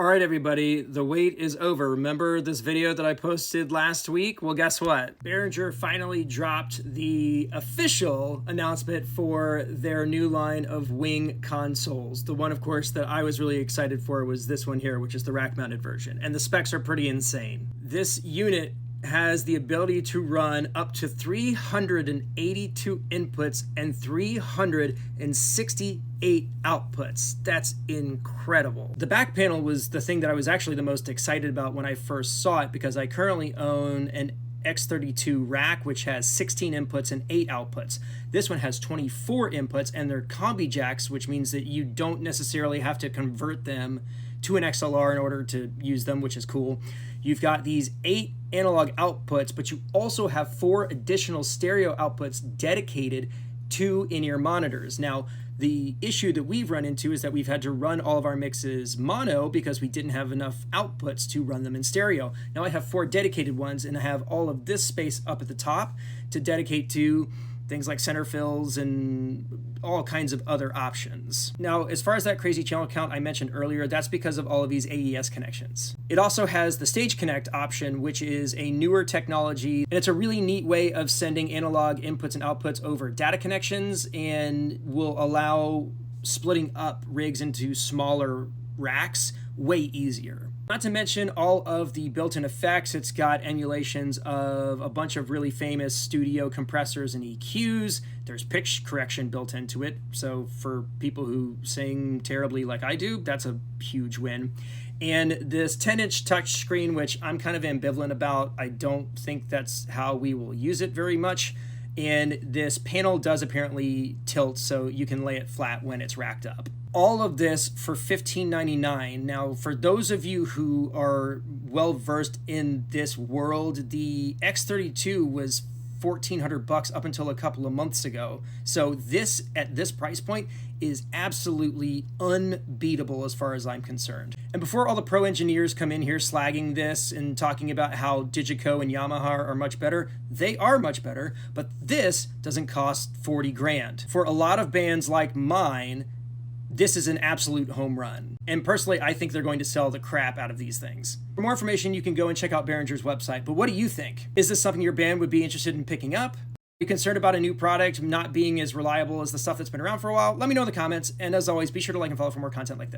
right, everybody, the wait is over. Remember this video that I posted last week? Well, guess what? Behinger finally dropped the official announcement for their new line of wing consoles. The one, of course, that I was really excited for was this one here, which is the rack-mounted version. And the specs are pretty insane. This unit has the ability to run up to 382 inputs and 368 outputs. That's incredible. The back panel was the thing that I was actually the most excited about when I first saw it, because I currently own an X32 rack, which has 16 inputs and 8 outputs. This one has 24 inputs, and they're combi jacks, which means that you don't necessarily have to convert them to an XLR in order to use them, which is cool. You've got these 8 analog outputs, but you also have 4 additional stereo outputs dedicated to in-ear monitors. Now, the issue that we've run into is that we've had to run all of our mixes mono because we didn't have enough outputs to run them in stereo. Now I have 4 dedicated ones, and I have all of this space up at the top to dedicate to things like center fills and all kinds of other options. Now, as far as that crazy channel count I mentioned earlier, that's because of all of these AES connections. It also has the Stage Connect option, which is a newer technology, and it's a really neat way of sending analog inputs and outputs over data connections, and will allow splitting up rigs into smaller racks way easier. Not to mention all of the built-in effects. It's got emulations of a bunch of really famous studio compressors and EQs. There's pitch correction built into it. So for people who sing terribly like I do, that's a huge win. And this 10-inch touchscreen, which I'm kind of ambivalent about. I don't think that's how we will use it very much. And this panel does apparently tilt, so you can lay it flat when it's racked up. All of this for $15.99. Now, for those of you who are well versed in this world, the X32 was $1,400 up until a couple of months ago. So this, at this price point, is absolutely unbeatable as far as I'm concerned. And before all the pro engineers come in here slagging this and talking about how Digico and Yamaha are much better, they are much better, but this doesn't cost 40 grand. For a lot of bands like mine, this is an absolute home run. And personally, I think they're going to sell the crap out of these things. For more information, you can go and check out Behinger's website. But what do you think? Is this something your band would be interested in picking up? Are you concerned about a new product not being as reliable as the stuff that's been around for a while? Let me know in the comments. And as always, be sure to like and follow for more content like this.